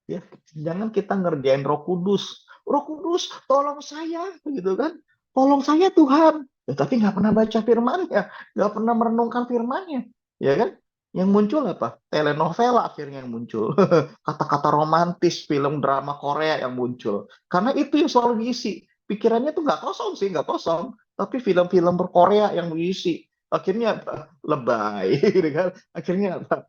ya. Jangan kita ngerjain Roh Kudus. Roh Kudus, tolong saya, gitu kan? Tolong saya Tuhan. Ya, tapi nggak pernah baca firman-Nya, nggak pernah merenungkan firman-Nya, ya kan? Yang muncul apa? Telenovela akhirnya yang muncul. Kata-kata romantis, film drama Korea yang muncul. Karena itu yang selalu diisi. Pikirannya tuh nggak kosong sih, nggak kosong. Tapi film-film berkorea yang diisi. Akhirnya apa? Lebay, gitu kan? Akhirnya apa?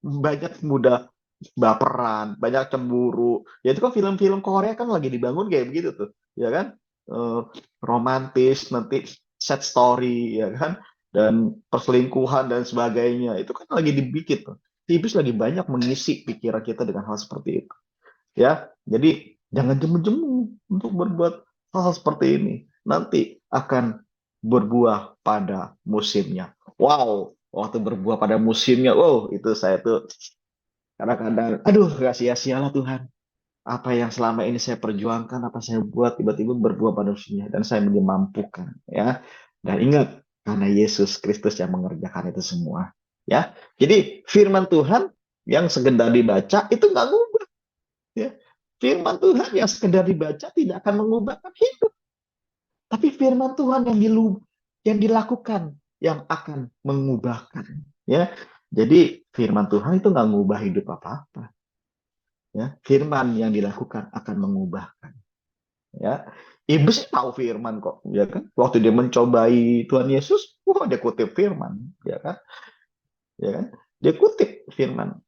Banyak muda baperan, banyak cemburu. Ya itu kan film-film Korea kan lagi dibangun kayak begitu tuh, ya kan? Eh, romantis, nanti sad story, ya kan? Dan perselingkuhan dan sebagainya. Itu kan lagi dibikin tuh. Iblis lagi banyak mengisi pikiran kita dengan hal seperti itu. Ya, jadi jangan jemu-jemu untuk berbuat hal seperti ini. Nanti akan berbuah pada musimnya. Wow, waktu berbuah pada musimnya, wow, itu saya tuh kadang-kadang, aduh, gak sia-sialah Tuhan. Apa yang selama ini saya perjuangkan, apa saya buat, tiba-tiba berbuah pada musimnya. Dan saya dimampukan. Ya. Dan ingat, karena Yesus Kristus yang mengerjakan itu semua. Ya, jadi firman Tuhan yang sekedar dibaca itu nggak ngubah. Ya. Firman Tuhan yang sekedar dibaca tidak akan mengubahkan hidup. Tapi firman Tuhan yang dilakukan yang akan mengubahkan. Ya, jadi firman Tuhan itu nggak ngubah hidup apa-apa. Ya, firman yang dilakukan akan mengubahkan. Ya, iblis tahu firman kok, ya kan? Waktu dia mencobai Tuhan Yesus, wah dia kutip firman, ya kan? Ya kan? Dia kutip firman.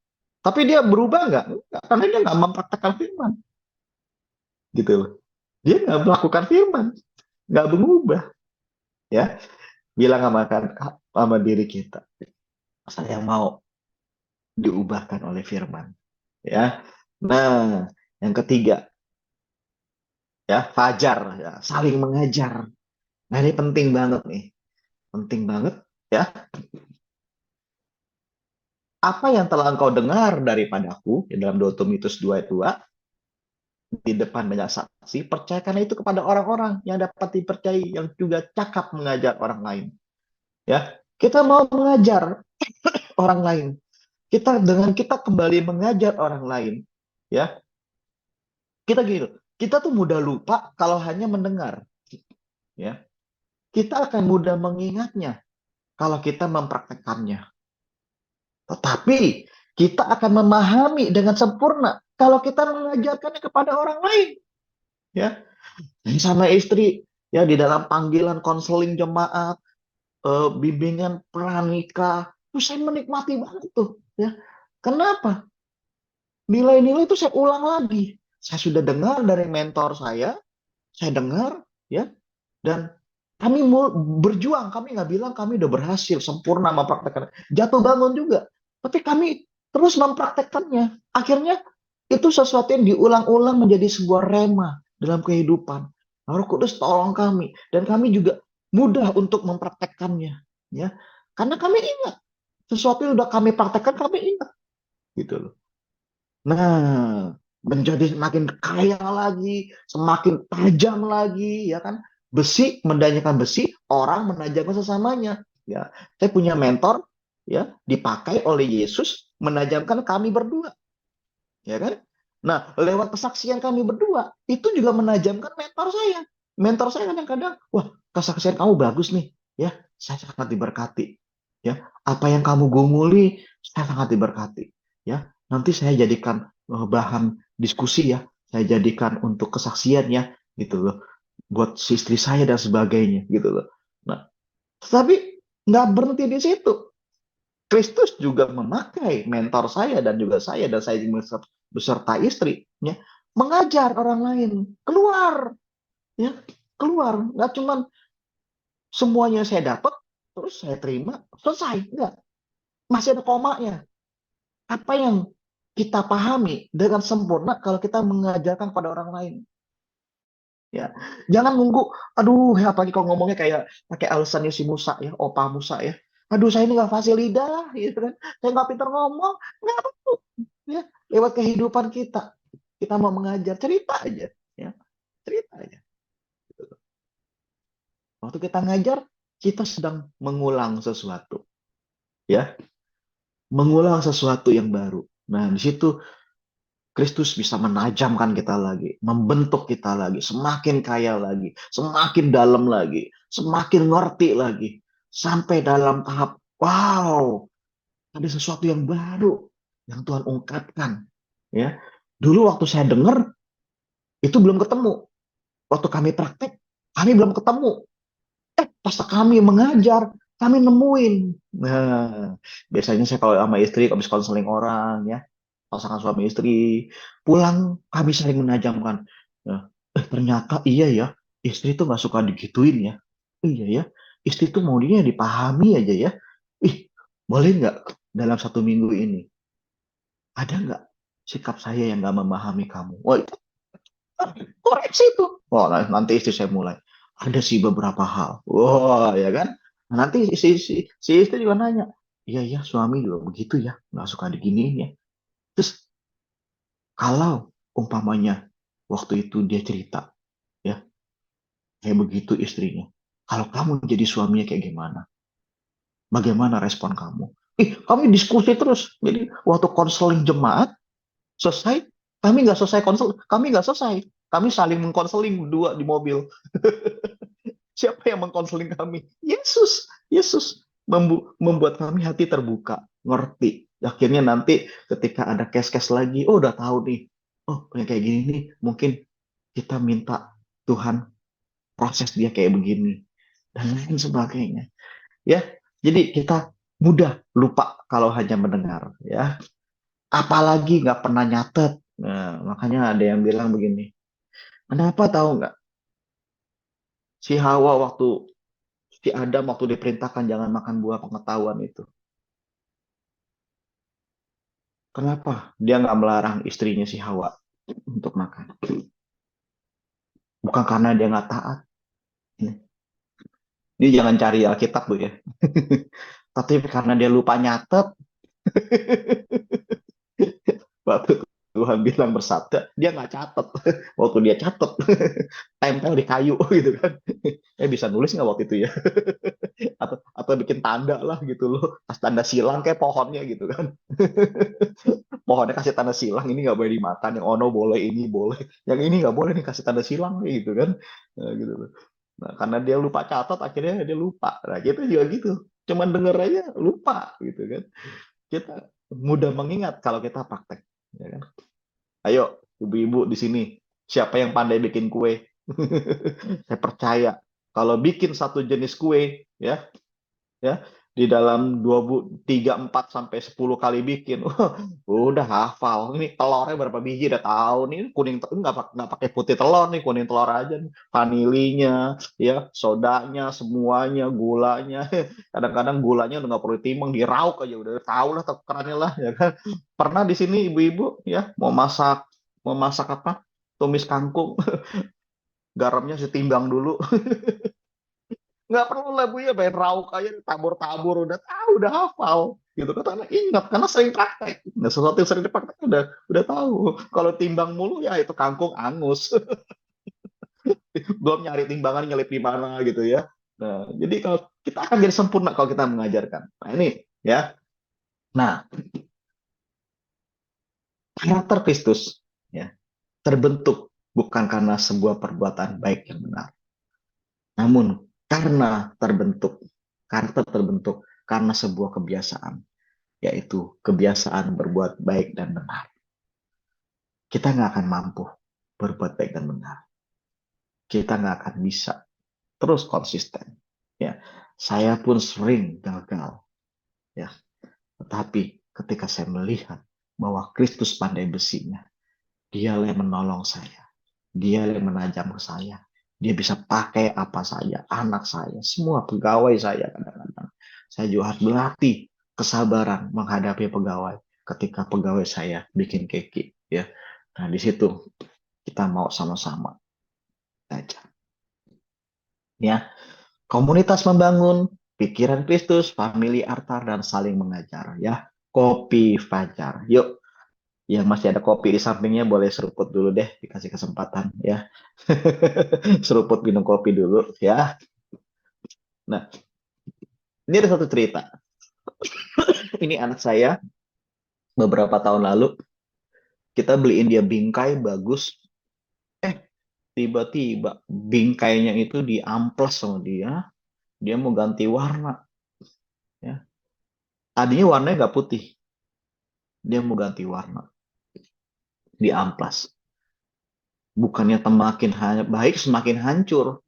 Tapi dia berubah nggak? Nggak, karena dia nggak mempraktekkan firman, gitu loh. Dia nggak melakukan firman, nggak mengubah, ya. Bilang sama diri kita, saya mau diubahkan oleh firman, ya. Nah, yang ketiga, ya fajar, ya, saling mengajar. Nah ini penting banget nih, penting banget, ya. Apa yang telah engkau dengar daripadaku, di dalam 2 Timotius 2 ayat 2, di depan banyak saksi, percayakan itu kepada orang-orang yang dapat dipercayai, yang juga cakap mengajar orang lain. Ya, kita mau mengajar orang lain. Kita kembali mengajar orang lain, ya. Kita gitu. Kita tuh mudah lupa kalau hanya mendengar, ya. Kita akan mudah mengingatnya kalau kita mempraktekannya. Tetapi kita akan memahami dengan sempurna kalau kita mengajarkannya kepada orang lain, ya. Sama istri, ya, di dalam panggilan konseling jemaat, bimbingan pranikah, tuh saya menikmati banget tuh, ya. Kenapa? Nilai-nilai itu saya ulang lagi. Saya sudah dengar dari mentor saya dengar, ya, dan kami mau berjuang. Kami nggak bilang kami udah berhasil sempurna mempraktekkan. Jatuh bangun juga, tapi kami terus mempraktekkannya. Akhirnya itu sesuatu yang diulang-ulang menjadi sebuah rema dalam kehidupan. Nah, Roh Kudus tolong kami, dan kami juga mudah untuk mempraktekkannya, ya, karena kami ingat sesuatu yang udah kami praktekkan, kami ingat, gitu loh. Nah, menjadi semakin kaya lagi, semakin tajam lagi, ya kan? Besi mendanyakan besi, orang menajamkan sesamanya. Ya, saya punya mentor, ya, dipakai oleh Yesus menajamkan kami berdua, ya kan? Nah, lewat kesaksian kami berdua, itu juga menajamkan mentor saya. Mentor saya kadang-kadang, wah, kesaksian kamu bagus nih, ya, saya sangat diberkati. Ya, apa yang kamu gumuli, saya sangat diberkati. Ya, nanti saya jadikan bahan diskusi, ya, saya jadikan untuk kesaksian, ya, gitu loh, buat si istri saya dan sebagainya, gitu loh. Nah, tapi nggak berhenti di situ. Kristus juga memakai mentor saya dan saya beserta istri, ya, mengajar orang lain keluar, ya, keluar, nggak cuma semuanya saya dapat terus saya terima selesai, enggak, masih ada komanya. Apa yang kita pahami dengan sempurna kalau kita mengajarkan pada orang lain, ya, jangan nunggu, aduh, ya, apalagi kalau ngomongnya kayak pakai alasannya si Musa, ya, opa Musa, ya, aduh saya ini nggak fasih lidah, gitu kan, saya nggak pintar ngomong, nggak perlu, ya, lewat kehidupan kita mau mengajar, cerita aja, ya, cerita aja. Waktu kita ngajar, kita sedang mengulang sesuatu, ya, mengulang sesuatu yang baru. Nah, di situ Kristus bisa menajamkan kita lagi, membentuk kita lagi, semakin kaya lagi, semakin dalam lagi, semakin ngerti lagi, sampai dalam tahap, wow, ada sesuatu yang baru yang Tuhan ungkapkan. Ya, dulu waktu saya dengar itu belum ketemu, waktu kami praktek kami belum ketemu. Pas kami mengajar, kami nemuin. Nah, biasanya saya kalau sama istri, habis konseling orang, ya, pasangan suami istri, pulang kami saling menajamkan. Ya, ternyata iya ya, istri tuh nggak suka digituin, ya. Iya ya, istri tuh mau dia dipahami aja, ya. Ih, boleh nggak dalam 1 minggu ini, ada nggak sikap saya yang nggak memahami kamu? Wah, itu koreksi itu. Oh, nanti istri saya mulai. Ada sih beberapa hal. Wah, ya kan? Nah, nanti si istri juga nanya. Iya, ya, suami juga begitu ya. Nggak suka diginiin, ya. Terus, kalau umpamanya waktu itu dia cerita, ya, kayak begitu istrinya. Kalau kamu jadi suaminya kayak gimana? Bagaimana respon kamu? Kami diskusi terus. Jadi waktu konseling jemaat selesai, kami nggak selesai. Kami saling mengkonseling berdua di mobil. Siapa yang mengkonseling kami? Yesus. Yesus membuat kami hati terbuka, ngerti. Akhirnya nanti ketika ada case-case lagi, oh udah tahu nih. Oh, yang kayak gini nih, mungkin kita minta Tuhan proses dia kayak begini dan lain sebagainya. Ya, jadi kita mudah lupa kalau hanya mendengar, ya. Apalagi nggak pernah nyatet. Nah, makanya ada yang bilang begini, kenapa tahu nggak? Si Hawa waktu si Adam waktu diperintahkan jangan makan buah pengetahuan itu. Kenapa dia nggak melarang istrinya si Hawa untuk makan? Bukan karena dia nggak taat. Dia jangan cari Alkitab, Bu, ya. Tapi karena dia lupa nyatet, waktu Tuhan bilang bersabda, dia nggak catet. Waktu dia catet, tempel di kayu gitu kan. Bisa nulis nggak waktu itu ya? Atau bikin tanda lah gitu loh. Kasih tanda silang kayak pohonnya gitu kan. Pohonnya kasih tanda silang, ini nggak boleh dimakan. Yang ono boleh, ini boleh. Yang ini nggak boleh nih, kasih tanda silang gitu kan. Nah, gitu loh. Nah, karena dia lupa catat, akhirnya dia lupa. Nah, kita juga gitu. Cuman denger aja lupa gitu kan. Kita mudah mengingat kalau kita praktek. Ya kan? Ayo, ibu-ibu di sini, siapa yang pandai bikin kue? Saya percaya kalau bikin satu jenis kue, ya di dalam 3, 4 sampai 10 kali bikin, udah hafal. Ini telurnya berapa biji udah tahu. Nih kuning nggak pakai putih telur nih, kuning telur aja nih. Vanilinya, ya, sodanya, semuanya, gulanya. Kadang-kadang gulanya udah nggak perlu timbang, dirauk aja udah tahu lah takarannya lah, ya kan. Pernah di sini ibu-ibu ya mau masak apa? Tumis kangkung, garamnya setimbang dulu. Nggak perlu lah Bu ya main rauk aja tabur-tabur udah tahu udah hafal gitu kan, karena ingat karena sering praktek. Nah, sesuatu yang sering dipraktek udah tahu. Kalau timbang mulu ya itu kangkung angus. Belum nyari timbangan nyelip di mana gitu ya. Nah, jadi kalau kita akan jadi sempurna kalau kita mengajarkan. Nah, ini ya. Nah, karakter Kristus ya terbentuk bukan karena sebuah perbuatan baik yang benar, namun karena karakter terbentuk karena sebuah kebiasaan, yaitu kebiasaan berbuat baik dan benar. Kita nggak akan mampu berbuat baik dan benar. Kita nggak akan bisa terus konsisten. Ya, saya pun sering gagal. Ya, tetapi ketika saya melihat bahwa Kristus pandai besinya, Dia yang menolong saya, Dia yang menajam ke saya. Dia bisa pakai apa saja, anak saya, semua pegawai saya kadang-kadang. Saya juga harus berlatih kesabaran menghadapi pegawai ketika pegawai saya bikin keki, ya. Nah, di situ kita mau sama-sama belajar. Ya, komunitas membangun pikiran Kristus, family altar dan saling mengajar. Ya, kopi fajar. Yuk, yang masih ada kopi di sampingnya boleh seruput dulu deh, dikasih kesempatan ya. Seruput minum kopi dulu ya. Nah, ini ada satu cerita. Ini anak saya beberapa tahun lalu kita beliin dia bingkai bagus. Eh, tiba-tiba bingkainya itu diamplas sama dia. Dia mau ganti warna. Ya. Tadinya warnanya nggak putih. Dia mau ganti warna. Diamplas. Bukannya semakin baik, semakin hancur.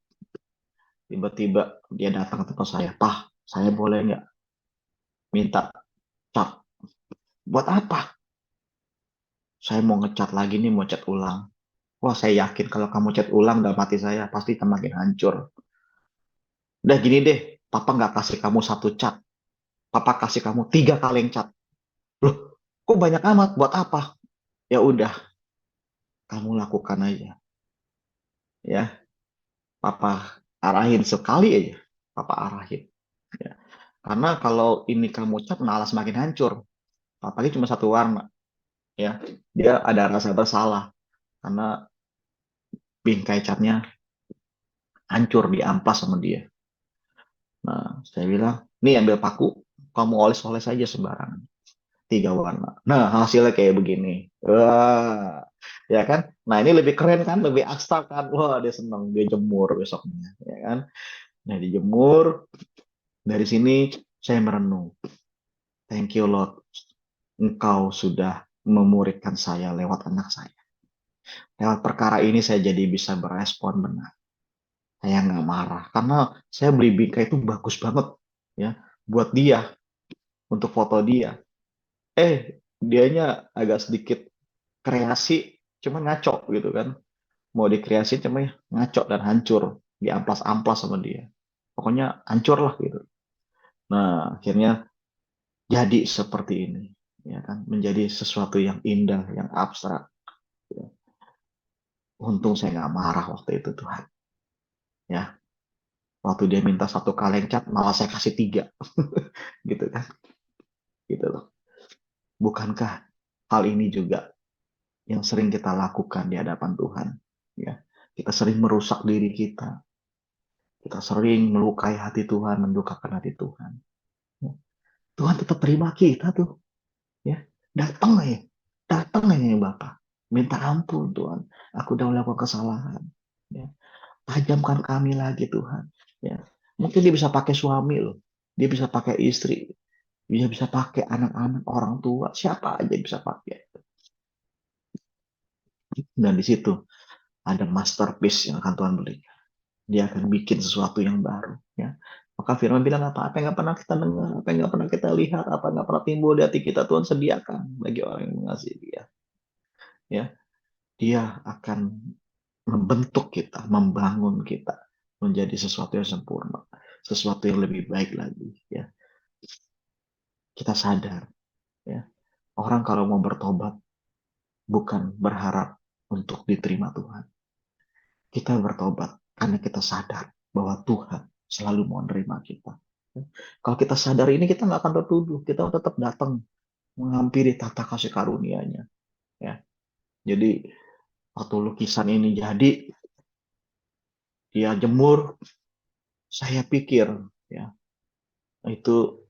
Tiba-tiba dia datang ke tempat saya. Pak, saya boleh nggak minta cat? Buat apa? Saya mau ngecat lagi nih, mau cat ulang. Wah, saya yakin kalau kamu cat ulang dalam hati saya, pasti akan makin hancur. Udah gini deh, Papa nggak kasih kamu satu cat. Papa kasih kamu 3 kali yang cat. Loh, kok banyak amat? Buat apa? Ya udah, kamu lakukan aja. Ya, Papa arahin sekali aja. Papa arahin. Ya. Karena kalau ini kamu cat malah semakin hancur. Apalagi cuma satu warna. Ya, dia ada rasa bersalah karena bingkai catnya hancur diampas sama dia. Nah, saya bilang, nih ambil paku, kamu oles-oles aja sembarangan. 3 warna. Nah, hasilnya kayak begini. Wah, ya kan? Nah, ini lebih keren kan, lebih abstrak kan. Wah, dia senang, dia jemur besoknya, ya kan? Nah, dijemur, dari sini saya merenung. Thank you, Lord. Engkau sudah memuridkan saya lewat anak saya. Lewat perkara ini saya jadi bisa berespon benar. Saya nggak marah. Karena saya beli bingkai itu bagus banget. Ya, buat dia, untuk foto dia. Dianya agak sedikit kreasi, cuma ngaco gitu kan. Mau dikreasi cuma ngaco dan hancur. Diamplas-amplas sama dia. Pokoknya hancur lah gitu. Nah, akhirnya jadi seperti ini. Ya kan, menjadi sesuatu yang indah, yang abstrak. Ya. Untung saya nggak marah waktu itu Tuhan. Ya, waktu dia minta 1 kaleng cat, malah saya kasih 3. Gitu kan, gitu loh. Bukankah hal ini juga yang sering kita lakukan di hadapan Tuhan? Ya, kita sering merusak diri kita. Kita sering melukai hati Tuhan, mendukakan hati Tuhan. Ya. Tuhan tetap terima kita tuh. Ya, datang aja, datang aja ya Bapak. Minta ampun Tuhan, aku udah melakukan kesalahan. Ya. Tajamkan kami lagi Tuhan. Ya. Mungkin dia bisa pakai suami loh, dia bisa pakai istri, dia bisa pakai anak-anak, orang tua, siapa aja bisa pakai. Dan di situ ada masterpiece yang akan Tuhan beri. Dia akan bikin sesuatu yang baru. Ya. Maka Firman bilang apa yang nggak pernah kita dengar, apa yang nggak pernah kita lihat, apa yang nggak pernah timbul di hati kita, Tuhan sediakan bagi orang yang mengasihi Dia. Ya, Dia akan membentuk kita, membangun kita menjadi sesuatu yang sempurna, sesuatu yang lebih baik lagi. Ya, kita sadar. Ya, orang kalau mau bertobat bukan berharap untuk diterima Tuhan. Kita bertobat karena kita sadar bahwa Tuhan selalu mau menerima kita. Kalau kita sadar ini, kita nggak akan tertuduh. Kita tetap datang menghampiri tata kasih karunia-Nya. Ya. Jadi waktu lukisan ini jadi, dia jemur, saya pikir ya itu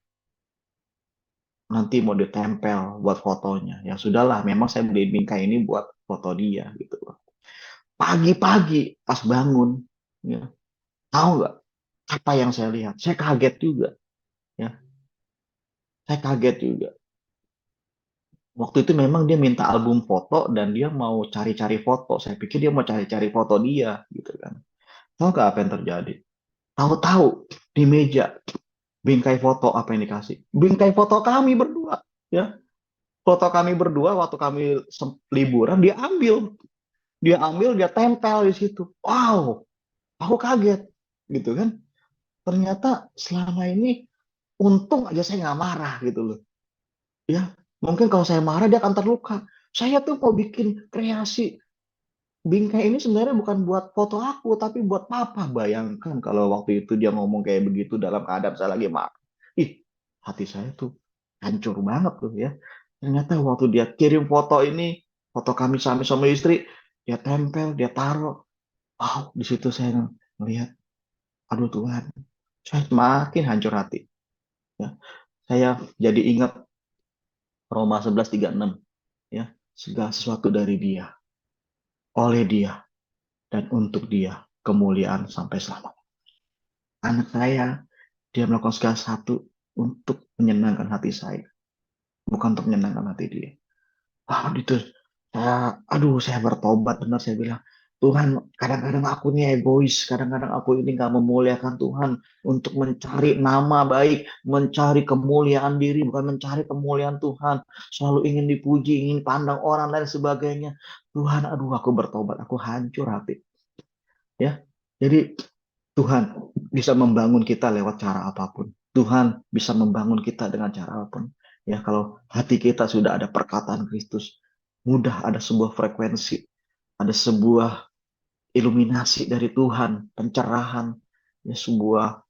nanti mau ditempel buat fotonya. Ya sudahlah, memang saya beli bingkai ini buat foto dia gitu. Pagi-pagi pas bangun, ya, tahu nggak apa yang saya lihat? Saya kaget juga. Ya, saya kaget juga. Waktu itu memang dia minta album foto dan dia mau cari-cari foto. Saya pikir dia mau cari-cari foto dia, gitu kan. Tahu nggak apa yang terjadi? Tahu-tahu di meja bingkai foto apa yang dikasih? Bingkai foto kami berdua, ya. Foto kami berdua waktu kami liburan dia ambil, dia tempel di situ. Wow, aku kaget, gitu kan. Ternyata selama ini untung aja saya nggak marah gitu loh. Ya, mungkin kalau saya marah dia akan terluka. Saya tuh mau bikin kreasi bingkai ini sebenarnya bukan buat foto aku, tapi buat papa. Bayangkan kalau waktu itu dia ngomong kayak begitu dalam keadaan saya lagi marah. Ih, hati saya tuh hancur banget tuh ya. Ternyata waktu dia kirim foto ini, foto kami sama istri, dia tempel, dia taruh. Wow, di situ saya melihat, aduh Tuhan, saya semakin hancur hati. Ya. Saya jadi ingat Roma 11:36, ya, segala sesuatu dari Dia, oleh Dia, dan untuk Dia kemuliaan sampai selamat. Anak saya, dia melakukan segala sesuatu untuk menyenangkan hati saya, bukan untuk menyenangkan hati dia. Itu saya bertobat benar, saya bilang, Tuhan, kadang-kadang aku ini egois, kadang-kadang aku ini nggak memuliakan Tuhan untuk mencari nama baik, mencari kemuliaan diri, bukan mencari kemuliaan Tuhan, selalu ingin dipuji, ingin pandang orang dan sebagainya. Tuhan, aku bertobat, aku hancur hati. Ya, jadi Tuhan bisa membangun kita lewat cara apapun. Tuhan bisa membangun kita dengan cara apapun. Ya, kalau hati kita sudah ada perkataan Kristus, mudah ada sebuah frekuensi, ada sebuah iluminasi dari Tuhan, pencerahan, ya, sebuah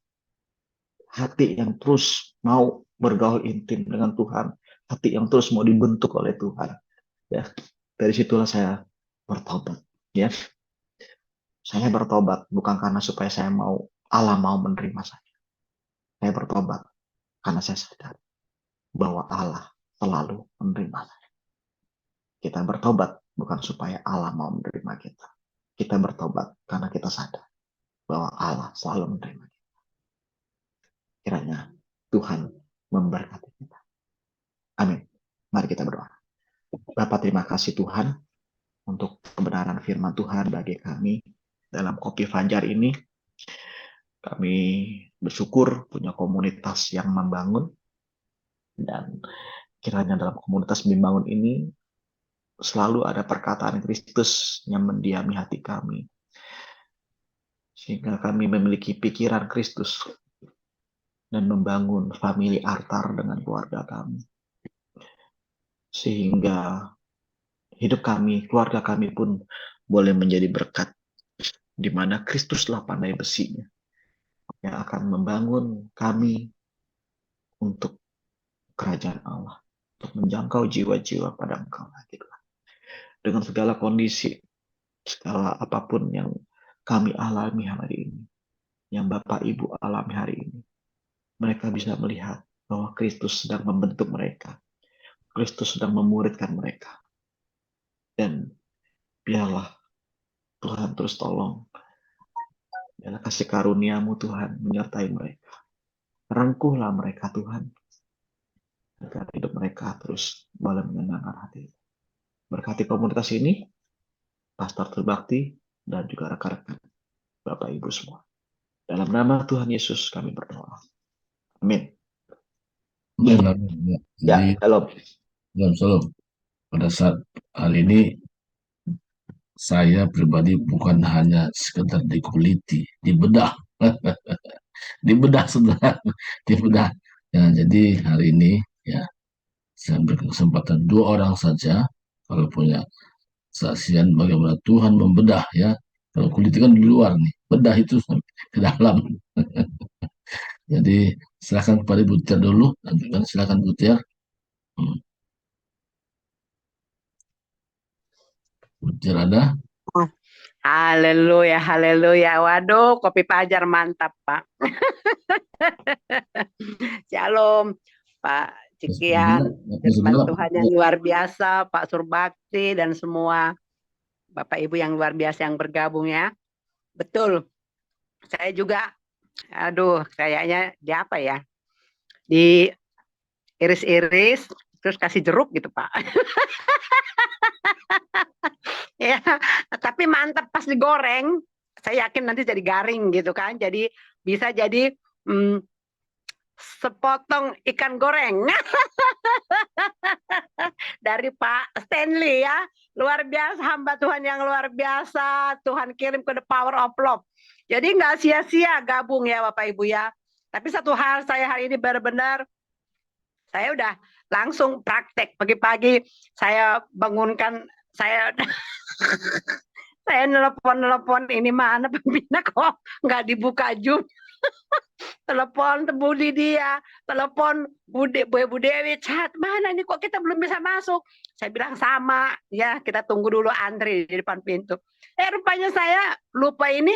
hati yang terus mau bergaul intim dengan Tuhan, hati yang terus mau dibentuk oleh Tuhan. Ya, dari situlah saya bertobat. Ya, saya bertobat bukan karena supaya saya mau Allah mau menerima saya. Saya bertobat karena saya sadar bahwa Allah selalu menerima saya. Kita bertobat bukan supaya Allah mau menerima kita. Kita bertobat karena kita sadar bahwa Allah selalu menerima kita. Kiranya Tuhan memberkati kita. Amin. Mari kita berdoa. Bapa, terima kasih Tuhan untuk kebenaran firman Tuhan bagi kami dalam Kopi Fajar ini. Kami bersyukur punya komunitas yang membangun, dan kiranya dalam komunitas membangun ini selalu ada perkataan Kristus yang mendiami hati kami, sehingga kami memiliki pikiran Kristus dan membangun family altar dengan keluarga kami, sehingga hidup kami, keluarga kami pun boleh menjadi berkat, di mana Kristuslah pandai besinya yang akan membangun kami untuk kerajaan Allah, untuk menjangkau jiwa-jiwa pada Engkau lagi. Dengan segala kondisi, segala apapun yang kami alami hari ini, yang Bapak Ibu alami hari ini, mereka bisa melihat bahwa Kristus sedang membentuk mereka. Kristus sedang memuridkan mereka. Dan biarlah Tuhan terus tolong. Biarlah kasih karunia-Mu Tuhan menyertai mereka. Rangkuhlah mereka Tuhan, agar hidup mereka terus boleh menyenangkan hati. Berkati komunitas ini, Pastor Terbakti, dan juga rekan-rekan Bapak Ibu semua. Dalam nama Tuhan Yesus kami berdoa. Amin. Benar. Ya, Jadi, Shalom. Pada saat hal ini, saya pribadi bukan hanya sekedar dikuliti, dibedah. Dibedah, saudara. Dibedah. Ya, jadi hari ini, ya, saya beri kesempatan 2 orang saja, kalau punya saksian bagaimana Tuhan membedah, ya. Kalau kulit kan di luar nih, bedah itu sampai ke dalam. Jadi silakan kepada Ibu Tiar dulu, dan juga silakan Ibu Tiar. Ibu Tiar ada? Oh, haleluya, haleluya. Waduh, Kopi Fajar mantap, Pak. Shalom, Pak Cikian. Firman Tuhan yang luar biasa, Pak Surbakti, dan semua Bapak Ibu yang luar biasa yang bergabung ya. Betul. Saya juga, aduh, kayaknya di apa ya? Di iris-iris, terus kasih jeruk gitu, Pak. Ya, tapi mantap pas digoreng. Saya yakin nanti jadi garing gitu kan. Jadi bisa jadi sepotong ikan goreng dari Pak Stanley ya. Luar biasa, hamba Tuhan yang luar biasa. Tuhan kirim ke the power of love. Jadi nggak sia-sia gabung ya Bapak Ibu ya. Tapi satu hal saya hari ini benar-benar, saya udah langsung praktek. Pagi-pagi saya bangunkan, saya saya nelpon ini mana pembina kok nggak dibuka Zoom. Telepon Bu Lydia, telepon Bu Dewi, chat mana ini kok kita belum bisa masuk. Saya bilang sama ya, kita tunggu dulu antri di depan pintu. Rupanya saya lupa ini.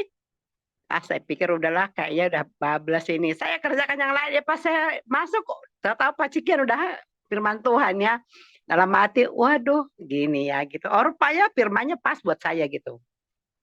Saya pikir udahlah kayaknya udah bablas ini. Saya kerjakan yang lain ya, pas saya masuk kok tahu Pak Cikian udah firman Tuhan ya. Dalam hati, waduh gini ya gitu. Oh rupanya firmannya pas buat saya gitu.